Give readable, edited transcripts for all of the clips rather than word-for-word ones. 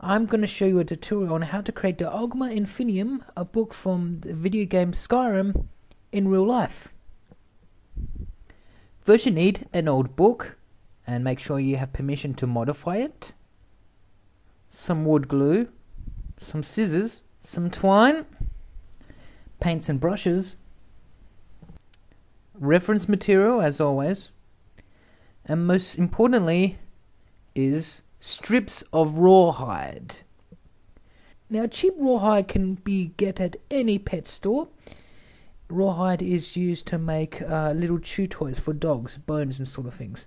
I'm going to show you a tutorial on how to create the Oghma Inifinium, a book from the video game Skyrim, in real life. First you need an old book, and make sure you have permission to modify it. Some wood glue, some scissors, some twine, paints and brushes, reference material as always, and most importantly is strips of rawhide. Now cheap rawhide can be get at any pet store. Rawhide is used to make little chew toys for dogs, bones and sort of things.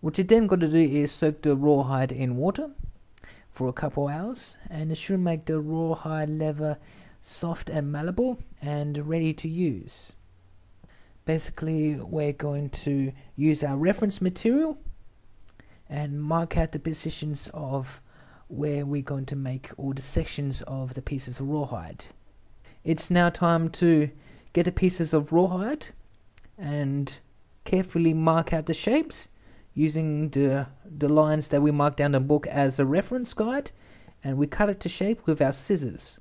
What you then got to do is soak the rawhide in water for a couple hours, and it should make the rawhide leather soft and malleable and ready to use. Basically we're going to use our reference material and mark out the positions of where we're going to make all the sections of the pieces of rawhide. It's now time to get the pieces of rawhide and carefully mark out the shapes using the lines that we marked down the book as a reference guide, and we cut it to shape with our scissors.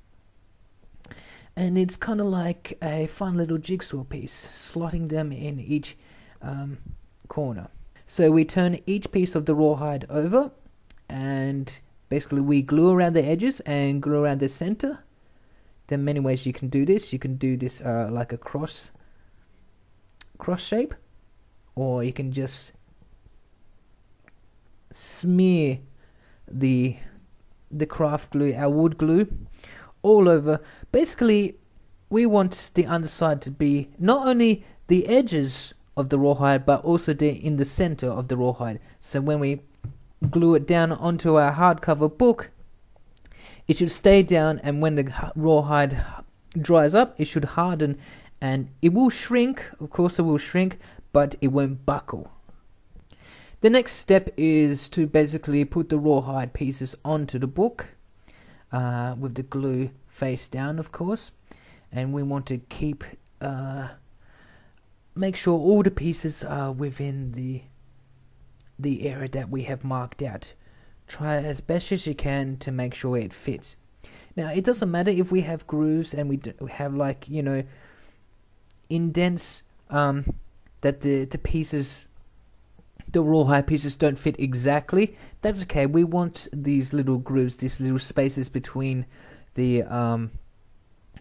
And it's kind of like a fun little jigsaw piece, slotting them in each corner. So we turn each piece of the rawhide over, and basically we glue around the edges and glue around the center. There are many ways you can do this. You can do this like a cross shape, or you can just smear the craft glue, our wood glue, all over. Basically we want the underside to be not only the edges of the rawhide but also in the center of the rawhide, so when we glue it down onto our hardcover book it should stay down, and when the rawhide dries up it should harden, and it will shrink. Of course it will shrink, but it won't buckle. The next step is to basically put the rawhide pieces onto the book with the glue face down, of course, and we want to make sure all the pieces are within the area that we have marked out. Try as best as you can to make sure it fits. Now it doesn't matter if we have grooves and we have, like, you know, indents that the pieces, the rawhide pieces don't fit exactly. That's okay. We want these little grooves, these little spaces between the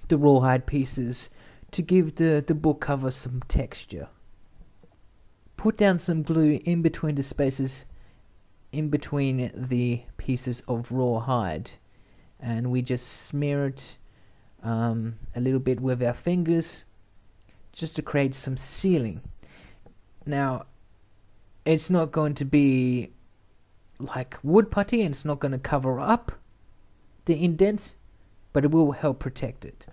rawhide pieces to give the book cover some texture. Put down some glue in between the spaces in between the pieces of rawhide, and we just smear it a little bit with our fingers just to create some sealing. Now it's not going to be like wood putty, and it's not going to cover up the indents, but it will help protect it.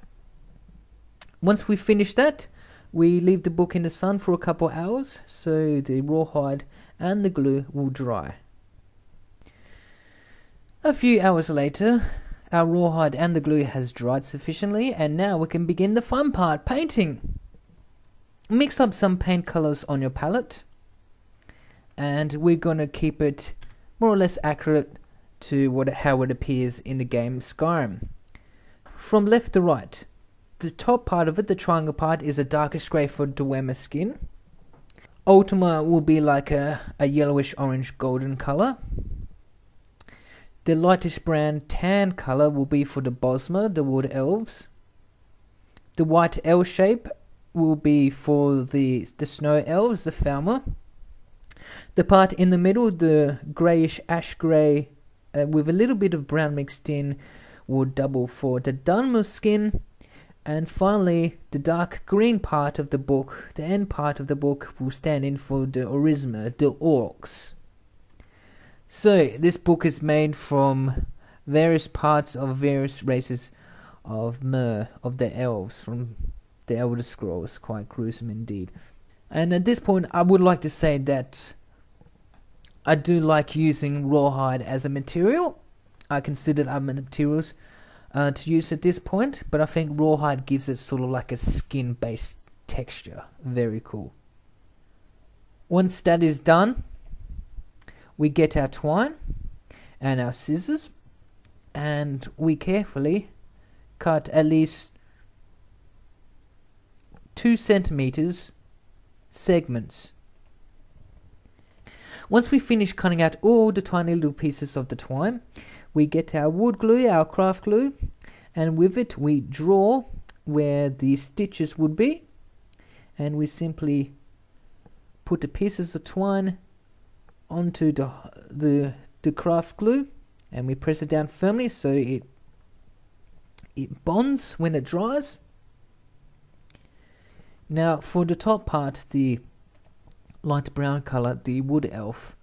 Once we finish that, we leave the book in the sun for a couple hours so the rawhide and the glue will dry. A few hours later, our rawhide and the glue has dried sufficiently, and now we can begin the fun part, painting. Mix up some paint colors on your palette, and we're going to keep it more or less accurate to how it appears in the game Skyrim. From left to right, the top part of it, the triangle part, is a darkest grey for Oghma skin. Ultima will be like a yellowish orange golden colour. The lightest brown tan colour will be for the Bosma, the wood elves. The white L shape will be for the snow elves, the Falmer. The part in the middle, the greyish ash grey with a little bit of brown mixed in, will double for the Dunmer skin. And finally, the dark green part of the book, the end part of the book, will stand in for the Orisma, the orcs. So this book is made from various parts of various races of Mer, of the elves, from the Elder Scrolls. Quite gruesome indeed. And at this point I would like to say that I do like using rawhide as a material. I consider other materials to use at this point, but I think rawhide gives it sort of like a skin based texture. Very cool. Once that is done, we get our twine and our scissors, and we carefully cut at least 2 centimeters segments. Once we finish cutting out all the tiny little pieces of the twine, we get our wood glue, our craft glue, and with it we draw where the stitches would be, and we simply put the pieces of twine onto the craft glue, and we press it down firmly so it bonds when it dries. Now for the top part, the light brown color, the wood elf,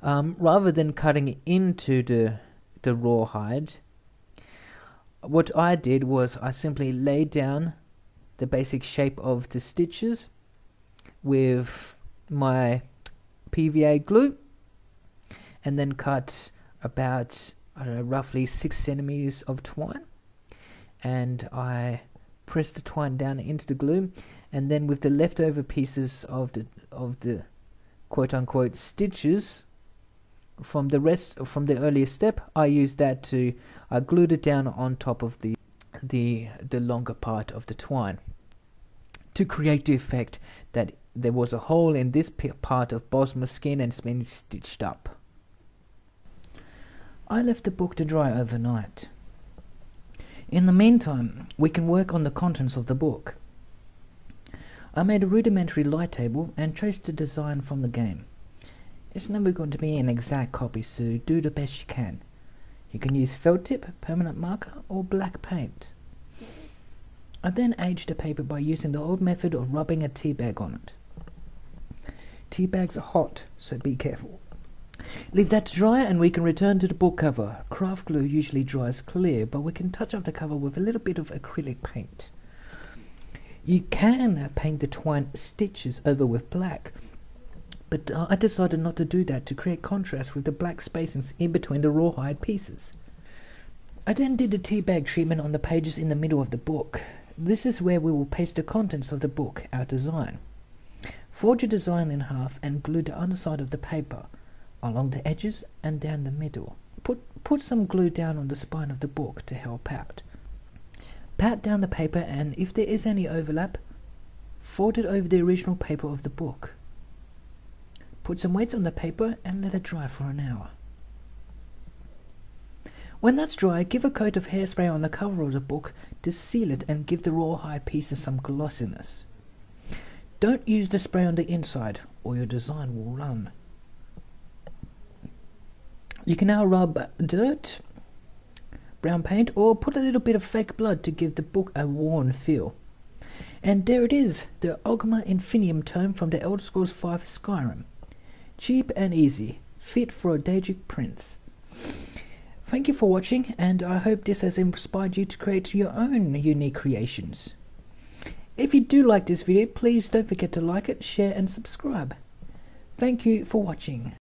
rather than cutting into the rawhide, what I did was I simply laid down the basic shape of the stitches with my PVA glue, and then cut about, I don't know, roughly 6 centimeters of twine, and I pressed the twine down into the glue, and then with the leftover pieces of the quote-unquote stitches from the earlier step, I used that to I glued it down on top of the longer part of the twine to create the effect that there was a hole in this part of Bosma's skin and it's been stitched up. I left the book to dry overnight. In the meantime, we can work on the contents of the book. I made a rudimentary light table and traced the design from the game. It's never going to be an exact copy, so do the best you can. You can use felt tip, permanent marker, or black paint. I then aged the paper by using the old method of rubbing a tea bag on it. Tea bags are hot, so be careful. Leave that to dry and we can return to the book cover. Craft glue usually dries clear, but we can touch up the cover with a little bit of acrylic paint. You can paint the twine stitches over with black, but I decided not to do that to create contrast with the black spacings in between the rawhide pieces. I then did the tea bag treatment on the pages in the middle of the book. This is where we will paste the contents of the book, our design. Fold your design in half and glue the underside of the paper along the edges and down the middle. Put some glue down on the spine of the book to help out. Pat down the paper, and if there is any overlap, fold it over the original paper of the book. Put some weights on the paper and let it dry for an hour. When that's dry, give a coat of hairspray on the cover of the book to seal it and give the rawhide pieces some glossiness. Don't use the spray on the inside or your design will run. You can now rub dirt, brown paint, or put a little bit of fake blood to give the book a worn feel. And there it is, the Oghma Inifinium tome from the Elder Scrolls V Skyrim. Cheap and easy, fit for a Daedric prince. Thank you for watching, and I hope this has inspired you to create your own unique creations. If you do like this video, please don't forget to like it, share and subscribe. Thank you for watching.